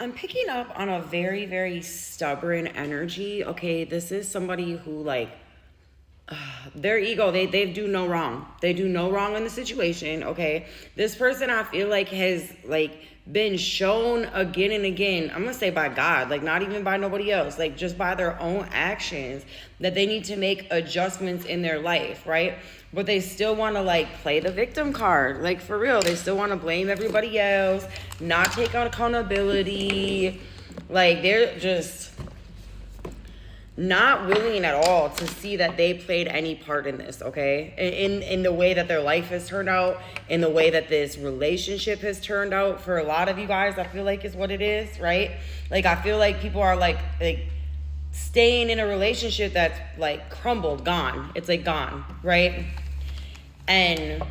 I'm picking up on a very, very stubborn energy. Okay, this is somebody who like their ego, they do no wrong. They do no wrong in the situation. Okay, this person I feel like has like been shown again and again, I'm gonna say by God, like not even by nobody else, like just by their own actions, that they need to make adjustments in their life, right? But they still want to like play the victim card, like for real. They still want to blame everybody else, not take on accountability. Like they're just not willing at all to see that they played any part in this, okay? In the way that their life has turned out, in the way that this relationship has turned out for a lot of you guys, I feel like is what it is, right? Like I feel like people are like staying in a relationship that's like crumbled, gone. It's like gone, right? And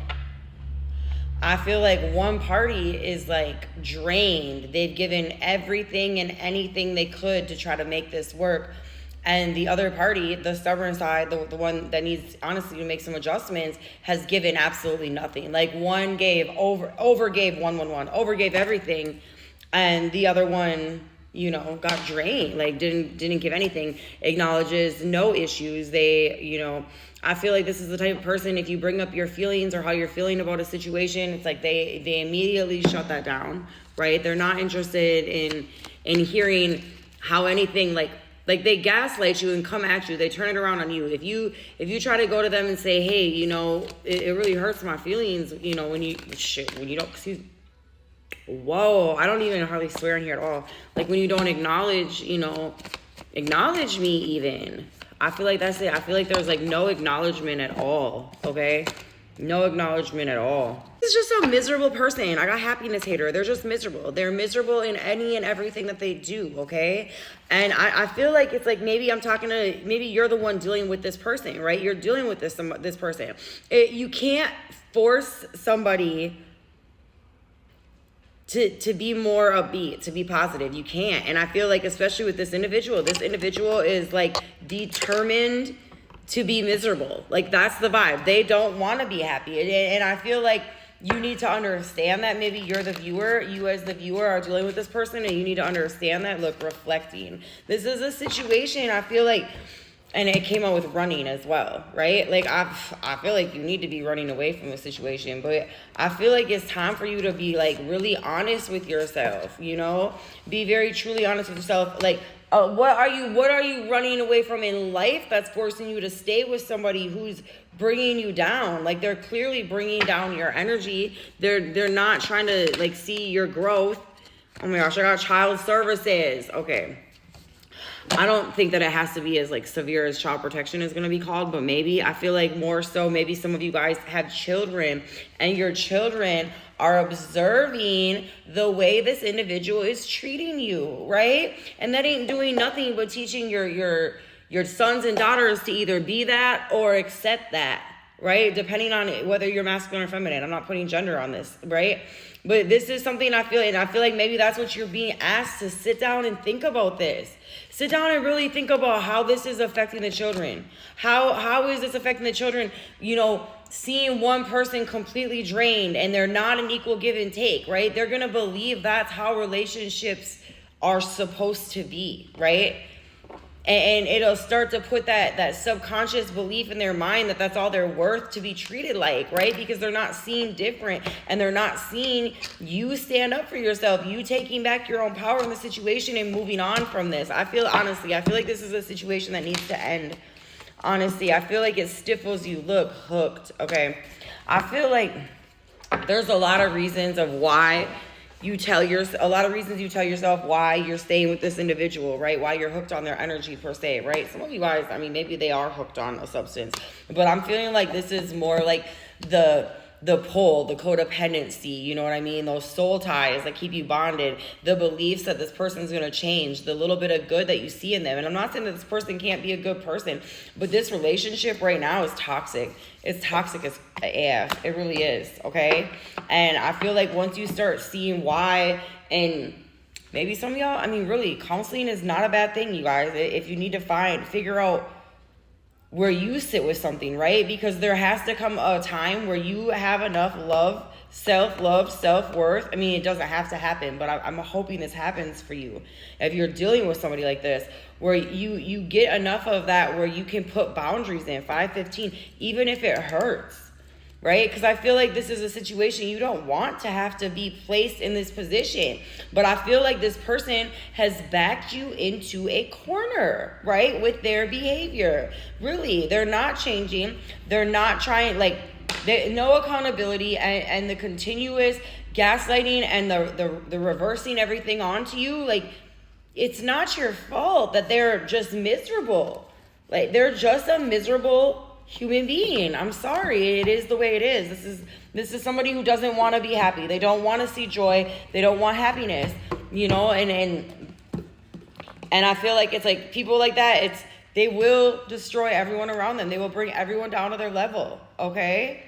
I feel like one party is like drained. They've given everything and anything they could to try to make this work. And the other party, the stubborn side, the one that needs honestly to make some adjustments, has given absolutely nothing. Like one gave overgave 111, overgave everything, and the other one, you know, got drained. Like didn't give anything. Acknowledges no issues. They, you know, I feel like this is the type of person, if you bring up your feelings or how you're feeling about a situation, it's like they immediately shut that down, right? They're not interested in hearing how anything like they gaslight you and come at you. They turn it around on you. If you try to go to them and say, hey, you know, it really hurts my feelings, you know, when you don't, whoa, I don't even hardly swear in here at all. Like when you don't acknowledge, you know, acknowledge me even. I feel like that's it. I feel like there's like no acknowledgement at all, okay? No acknowledgement at all. It's just a miserable person. I got happiness hater. They're just miserable. They're miserable in any and everything that they do, okay? And I feel like it's like maybe maybe you're the one dealing with this person, right? You're dealing with this person. You can't force somebody to be more upbeat, to be positive. You can't. And I feel like especially with this individual is like determined to be miserable. Like that's the vibe. They don't want to be happy. And I feel like you need to understand that. Maybe you're the viewer, you as the viewer are dealing with this person, and you need to understand that. Look, reflecting. This is a situation I feel like, and it came out with running as well, right? Like I feel like you need to be running away from the situation, but I feel like it's time for you to be like really honest with yourself, you know? Be very truly honest with yourself. Like what are you running away from in life that's forcing you to stay with somebody who's bringing you down? Like they're clearly bringing down your energy. They're not trying to like see your growth. Oh my gosh, I got child services. Okay. I don't think that it has to be as like severe as child protection is going to be called, but maybe I feel like more so maybe some of you guys have children and your children are observing the way this individual is treating you, right? And that ain't doing nothing but teaching your sons and daughters to either be that or accept that, right? Depending on whether you're masculine or feminine. I'm not putting gender on this, right? But this is something I feel like maybe that's what you're being asked to sit down and think about this. Sit down and really think about how this is affecting the children. How is this affecting the children? You know, seeing one person completely drained and they're not an equal give and take, right? They're going to believe that's how relationships are supposed to be, right? And it'll start to put that subconscious belief in their mind that that's all they're worth to be treated like, right? Because they're not seeing different and they're not seeing you stand up for yourself, you taking back your own power in the situation and moving on from this. I feel like this is a situation that needs to end. Honestly, I feel like it stifles you. Look, hooked, okay? I feel like there's a lot of reasons why you tell yourself why you're staying with this individual, right? Why you're hooked on their energy per se, right? Some of you guys, I mean, maybe they are hooked on a substance, but I'm feeling like this is more like the pull, the codependency, you know what I mean? Those soul ties that keep you bonded, the beliefs that this person's going to change, the little bit of good that you see in them. And I'm not saying that this person can't be a good person, but this relationship right now is toxic. It's toxic as AF. It really is, okay? And I feel like once you start seeing why, and maybe some of y'all, I mean, really, counseling is not a bad thing, you guys. If you need to figure out where you sit with something, right? Because there has to come a time where you have enough love, self-love, self-worth. I mean, it doesn't have to happen, but I'm hoping this happens for you. If you're dealing with somebody like this, where you get enough of that where you can put boundaries in, 515, even if it hurts. Right? Because I feel like this is a situation you don't want to have to be placed in this position. But I feel like this person has backed you into a corner, right? With their behavior. Really, they're not changing. They're not trying, like, no accountability, and the continuous gaslighting and the reversing everything onto you. Like, it's not your fault that they're just miserable. Like, they're just a miserable human being. I'm sorry, it is the way it is. This is somebody who doesn't want to be happy. They don't want to see joy. They don't want happiness, you know. And I feel like it's like people like that, they will destroy everyone around them. They will bring everyone down to their level. Okay.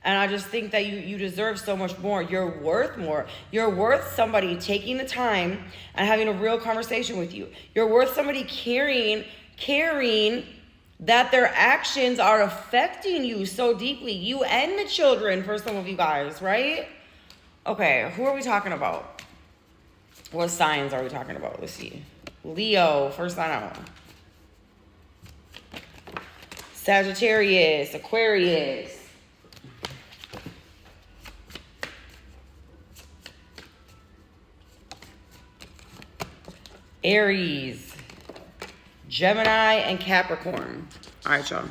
And I just think that you deserve so much more. You're worth more. You're worth somebody taking the time and having a real conversation with you. You're worth somebody caring that their actions are affecting you so deeply. You and the children, for some of you guys, right? Okay, who are we talking about? What signs are we talking about? Let's see. Leo, first sign out. Sagittarius, Aquarius. Aries, Gemini, and Capricorn. All right, y'all.